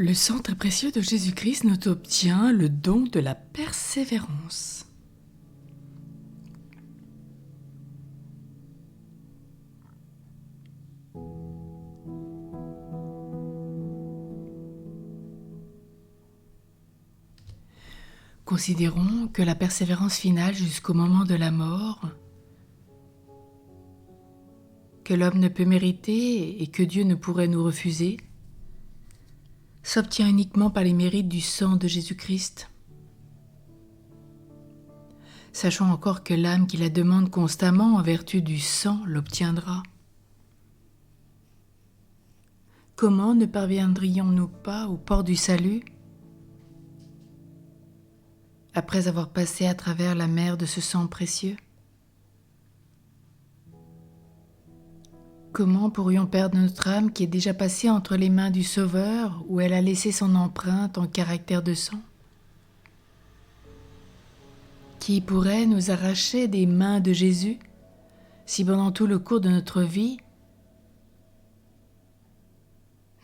Le sang très précieux de Jésus-Christ nous obtient le don de la persévérance. Considérons que la persévérance finale jusqu'au moment de la mort, que l'homme ne peut mériter et que Dieu ne pourrait nous refuser, s'obtient uniquement par les mérites du sang de Jésus-Christ. Sachons encore que l'âme qui la demande constamment en vertu du sang l'obtiendra. Comment ne parviendrions-nous pas au port du salut après avoir passé à travers la mer de ce sang précieux? Comment pourrions perdre notre âme qui est déjà passée entre les mains du Sauveur où elle a laissé son empreinte en caractère de sang? Qui pourrait nous arracher des mains de Jésus si pendant tout le cours de notre vie,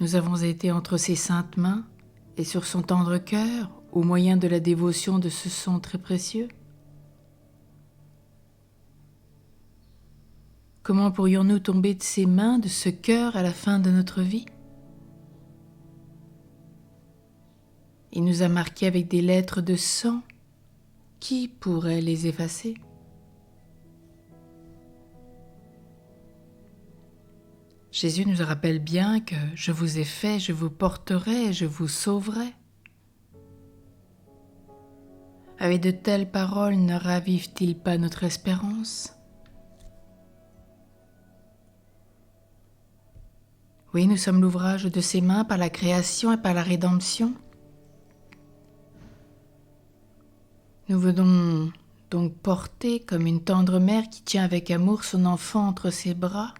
nous avons été entre ses saintes mains et sur son tendre cœur au moyen de la dévotion de ce sang très précieux? Comment pourrions-nous tomber de ses mains, de ce cœur à la fin de notre vie? Il nous a marqués avec des lettres de sang. Qui pourrait les effacer? Jésus nous rappelle bien que « Je vous ai fait, je vous porterai, je vous sauverai ». Avec de telles paroles ne ravivent-ils pas notre espérance? Oui, nous sommes l'ouvrage de ses mains par la création et par la rédemption. Nous venons donc porter comme une tendre mère qui tient avec amour son enfant entre ses bras.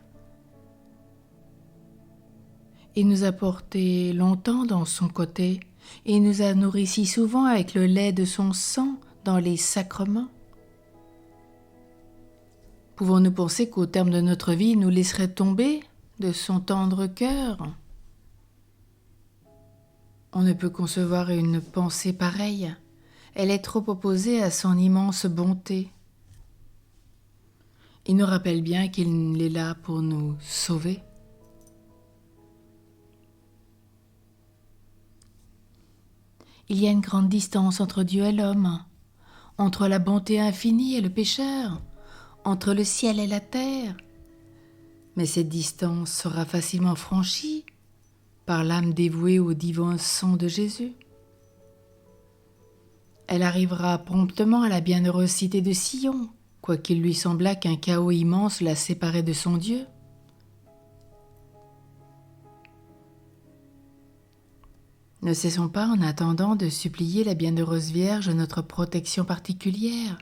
Il nous a portés longtemps dans son côté et nous a nourris si souvent avec le lait de son sang dans les sacrements. Pouvons-nous penser qu'au terme de notre vie, il nous laisserait tomber de son tendre cœur? On ne peut concevoir une pensée pareille. Elle est trop opposée à son immense bonté. Il nous rappelle bien qu'il est là pour nous sauver. Il y a une grande distance entre Dieu et l'homme, entre la bonté infinie et le pécheur, entre le ciel et la terre. Mais cette distance sera facilement franchie par l'âme dévouée au divin sang de Jésus. Elle arrivera promptement à la bienheureuse cité de Sion, quoiqu'il lui semblât qu'un chaos immense la séparait de son Dieu. Ne cessons pas en attendant de supplier la bienheureuse Vierge notre protection particulière,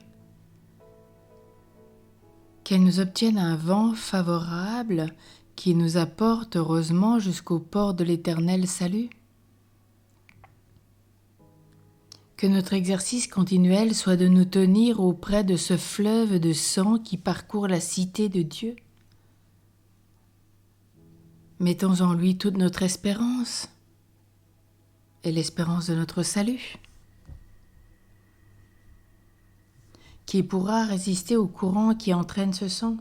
qu'elle nous obtienne un vent favorable qui nous apporte heureusement jusqu'au port de l'éternel salut. Que notre exercice continuel soit de nous tenir auprès de ce fleuve de sang qui parcourt la cité de Dieu. Mettons en lui toute notre espérance et l'espérance de notre salut. Qui pourra résister au courant qui entraîne ce sang?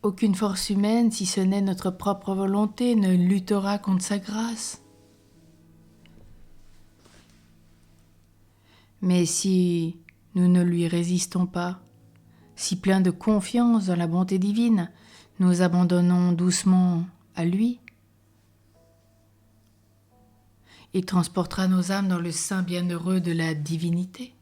Aucune force humaine, si ce n'est notre propre volonté, ne luttera contre sa grâce. Mais si nous ne lui résistons pas, si pleins de confiance dans la bonté divine, nous abandonnons doucement à lui, il transportera nos âmes dans le sein bienheureux de la divinité.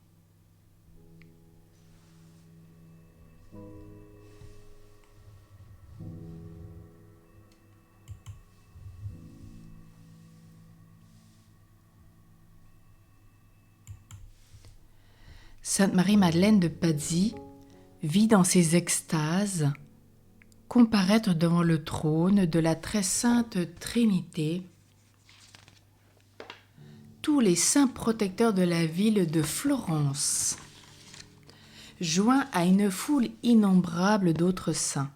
Sainte Marie-Madeleine de Pazzi vit dans ses extases comparaître devant le trône de la très sainte Trinité tous les saints protecteurs de la ville de Florence, joints à une foule innombrable d'autres saints.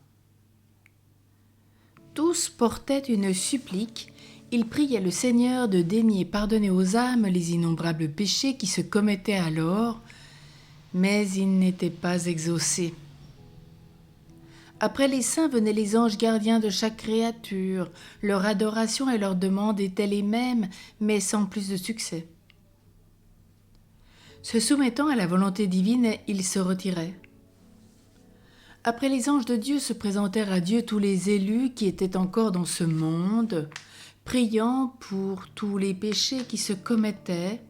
Tous portaient une supplique il priait le Seigneur de daigner pardonner aux âmes les innombrables péchés qui se commettaient alors, mais il n'était pas exaucé. Après les saints venaient les anges gardiens de chaque créature. Leur adoration et leur demande étaient les mêmes, mais sans plus de succès. Se soumettant à la volonté divine, ils se retiraient. Après les anges de Dieu se présentèrent à Dieu tous les élus qui étaient encore dans ce monde, priant pour tous les péchés qui se commettaient,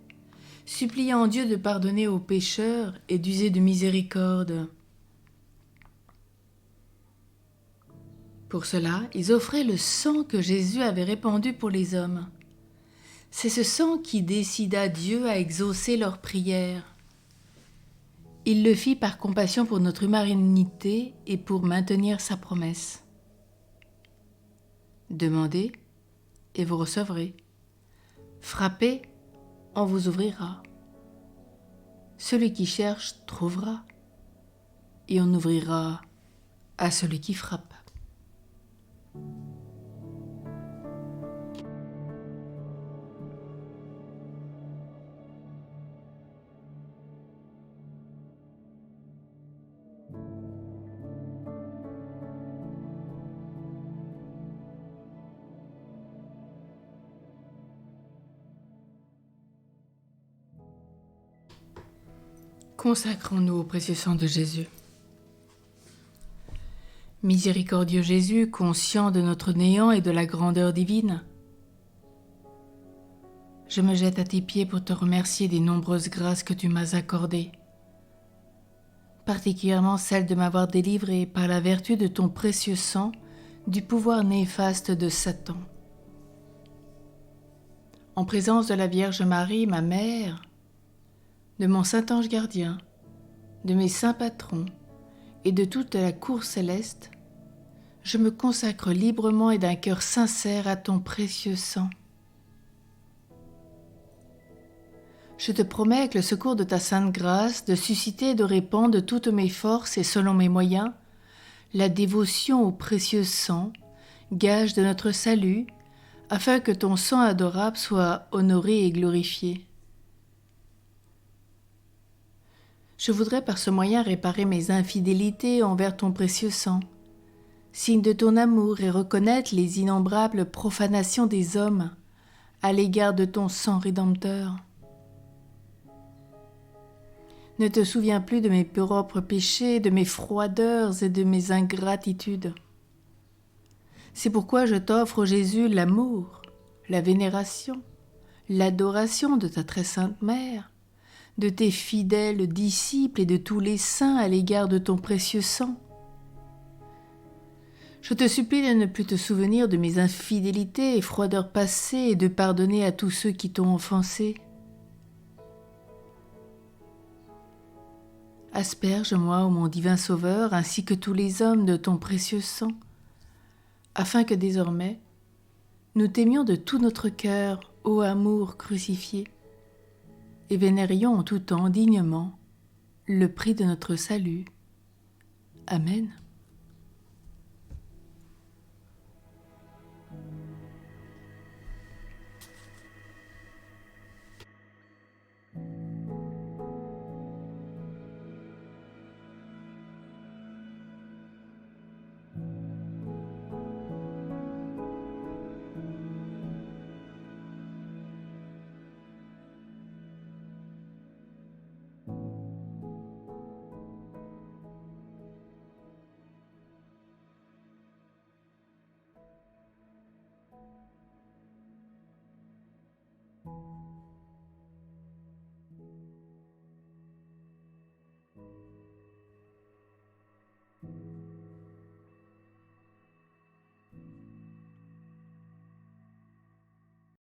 suppliant Dieu de pardonner aux pécheurs et d'user de miséricorde. Pour cela, ils offraient le sang que Jésus avait répandu pour les hommes. C'est ce sang qui décida Dieu à exaucer leurs prières. Il le fit par compassion pour notre humanité et pour maintenir sa promesse. Demandez et vous recevrez. Frappez, on vous ouvrira. Celui qui cherche trouvera, et on ouvrira à celui qui frappe. Consacrons-nous au précieux sang de Jésus. Miséricordieux Jésus, conscient de notre néant et de la grandeur divine, je me jette à tes pieds pour te remercier des nombreuses grâces que tu m'as accordées, particulièrement celle de m'avoir délivré par la vertu de ton précieux sang du pouvoir néfaste de Satan. En présence de la Vierge Marie, ma mère, de mon Saint-Ange gardien, de mes saints patrons et de toute la cour céleste, je me consacre librement et d'un cœur sincère à ton précieux sang. Je te promets avec le secours de ta sainte grâce de susciter et de répandre de toutes mes forces et selon mes moyens la dévotion au précieux sang, gage de notre salut, afin que ton sang adorable soit honoré et glorifié. Je voudrais par ce moyen réparer mes infidélités envers ton précieux sang, signe de ton amour, et reconnaître les innombrables profanations des hommes à l'égard de ton sang rédempteur. Ne te souviens plus de mes propres péchés, de mes froideurs et de mes ingratitudes. C'est pourquoi je t'offre, Jésus, l'amour, la vénération, l'adoration de ta très sainte mère, de tes fidèles disciples et de tous les saints à l'égard de ton précieux sang. Je te supplie de ne plus te souvenir de mes infidélités et froideurs passées et de pardonner à tous ceux qui t'ont offensé. Asperge-moi, ô mon divin Sauveur, ainsi que tous les hommes de ton précieux sang, afin que désormais nous t'aimions de tout notre cœur, ô amour crucifié, et vénérions en tout temps dignement le prix de notre salut. Amen.